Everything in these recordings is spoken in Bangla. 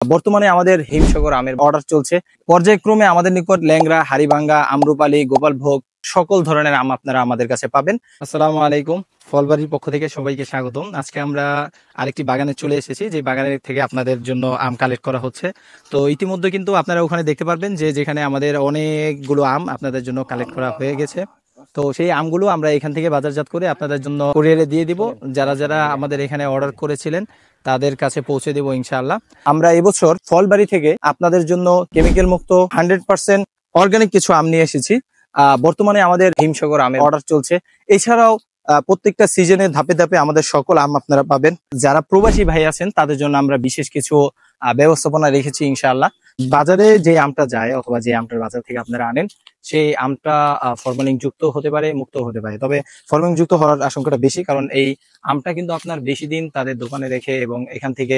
বর্তমানে আমাদের হিমসাগর আমের অর্ডার চলছে। পর্যায়ক্রমে আমাদের নিকট ল্যাংড়া, হাড়িভাঙ্গা, আম্রপালি, গোপালভোগ সকল ধরনের আম আপনারা আমাদের কাছে পাবেন। আসসালামু আলাইকুম, ফলবাড়ির পক্ষ থেকে সবাইকে স্বাগতম। আজকে আমরা আরেকটি বাগানে চলে এসেছি, যে বাগানের থেকে আপনাদের জন্য আম কালেক্ট করা হচ্ছে। তো ইতিমধ্যে কিন্তু আপনারা ওখানে দেখতে পারবেন যে যেখানে আমাদের অনেকগুলো আম আপনাদের জন্য কালেক্ট করা হয়ে গেছে। তো সেই আমগুলো আমরা এখান থেকে বাজারজাত করে আপনাদের জন্য কুরিয়ারে দিয়ে দিব। যারা যারা আমাদের এখানে অর্ডার করেছিলেন তাদের কাছে পৌঁছে দেব ইনশাআল্লাহ। আমরা এবছর ফলবাড়ি থেকে আপনাদের জন্য কেমিক্যাল মুক্ত 100% অর্গানিক কিছু আম নিয়ে এসেছি। বর্তমানে আমাদের হিমসাগর আমের অর্ডার চলছে। এছাড়াও প্রত্যেকটা সিজনে ধাপে ধাপে আমাদের সকল আম আপনারা পাবেন। যারা প্রবাসী ভাই আছেন তাদের জন্য আমরা বিশেষ কিছু ব্যবস্থাপনা রেখেছি ইনশাআল্লাহ। বাজারে যে আমটা যায় অথবা যে আমটার বাজার থেকে আপনারা আনেন সেই আমটা ফরমালিন যুক্ত হতে পারে, মুক্ত হতে পারে। তবে ফরমালিন যুক্ত হওয়ার আশঙ্কাটা বেশি, কারণ এই আমটা কিন্তু আপনার বেশি দিন তাদের দোকানে রেখে এবং এখান থেকে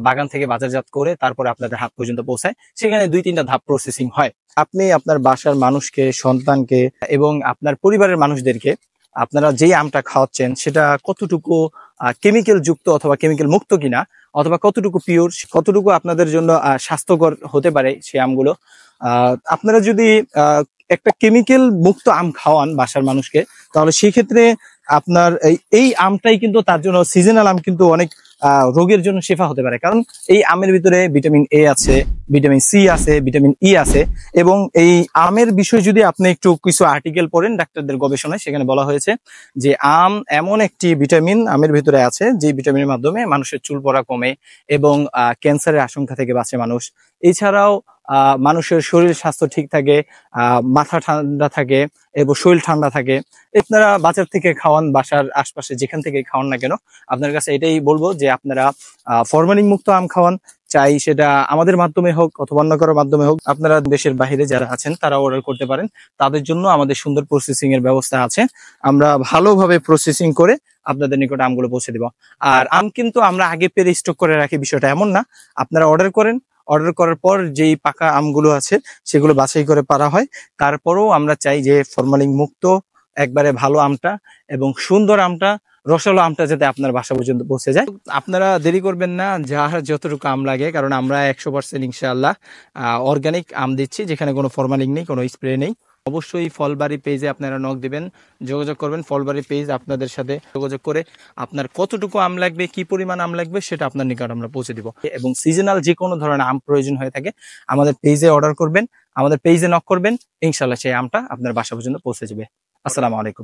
বাগান থেকে বাজারজাত করে তারপরে আপনাদের হাত পর্যন্ত পৌঁছায়। সেখানে 2-3টা ধাপ প্রসেসিং হয়। আপনি আপনার বাসার মানুষকে, সন্তানকে এবং আপনার পরিবারের মানুষদেরকে আপনারা যেই আমটা খাওয়াচ্ছেন সেটা কতটুকু কেমিক্যাল যুক্ত অথবা কেমিক্যাল মুক্ত কিনা, অথবা কতটুকু পিওর, কতটুকু আপনাদের জন্য স্বাস্থ্যকর হতে পারে সেই আমগুলো। আপনারা যদি একটা কেমিক্যাল মুক্ত আম খাওয়ান বাসার মানুষকে, তাহলে সেক্ষেত্রে আপনার এই আমটাই কিন্তু তার জন্য সিজনাল আম কিন্তু অনেক রোগের জন্য শেফা হতে পারে। কারণ এই আমের ভিতরে ভিটামিন এ আছে, ভিটামিন সি আছে, ভিটামিন ই আছে। এবং এই আমের বিষয়ে যদি আপনি একটু কিছু আর্টিকেল পড়েন ডাক্তারদের গবেষণায়, সেখানে বলা হয়েছে যে আম এমন একটি ভিটামিন আমের ভিতরে আছে যে ভিটামিনের মাধ্যমে মানুষের চুল পড়া কমে এবং ক্যান্সারের আশঙ্কা থেকে বাঁচে মানুষ। এছাড়াও মানুষের শরীর স্বাস্থ্য ঠিক থাকে, মাথা ঠান্ডা থাকে এবং শরীর ঠান্ডা থাকে। আপনারা বাজার থেকে খাওয়ান, বাসার আশপাশে যেখান থেকে খাওয়ান না কেন, আপনার কাছে এটাই বলবো যে আপনারা ফরমালিন মুক্ত আম খাওয়ান। চাই সেটা আমাদের মাধ্যমে হোক অথবা অন্য কারোর মাধ্যমে হোক। আপনারা দেশের বাইরে যারা আছেন তারা অর্ডার করতে পারেন, তাদের জন্য আমাদের সুন্দর প্রসেসিং এর ব্যবস্থা আছে। আমরা ভালোভাবে প্রসেসিং করে আপনাদের নিকট আমগুলো পৌঁছে দিব। আর আম কিন্তু আমরা আগে পেরে স্টক করে রাখি, বিষয়টা এমন না। আপনারা অর্ডার করেন, অর্ডার করার পর যেই পাকা আমগুলো আছে সেগুলো বাছাই করে পারা হয়। তারপরেও আমরা চাই যে ফরমালিন মুক্ত একবারে ভালো আমটা এবং সুন্দর আমটা, রসালো আমটা যাতে আপনার বাসা পর্যন্ত পৌঁছে যায়। আপনারা দেরি করবেন না, যার যতটুকু আম লাগে, কারণ আমরা 100% ইনশাআল্লাহ অর্গানিক আম দিচ্ছি, যেখানে কোনো ফরমালিন নেই, কোনো স্প্রে নেই। অবশ্যই ফলবাড়ি পেজে আপনারা নক দিবেন, যোগাযোগ করবেন। ফলবাড়ি পেজ আপনাদের সাথে যোগাযোগ করে আপনার কতটুকু আম লাগবে, কি পরিমাণ আম লাগবে সেটা আপনার নিকট আমরা পৌঁছে দিব। এবং সিজনাল যে কোনো ধরনের আম প্রয়োজন হয়ে থাকে আমাদের পেজে অর্ডার করবেন, আমাদের পেজে নক করবেন, ইনশাআল্লাহ সেই আমটা আপনার বাসা পর্যন্ত পৌঁছে যাবে। আসসালামু আলাইকুম।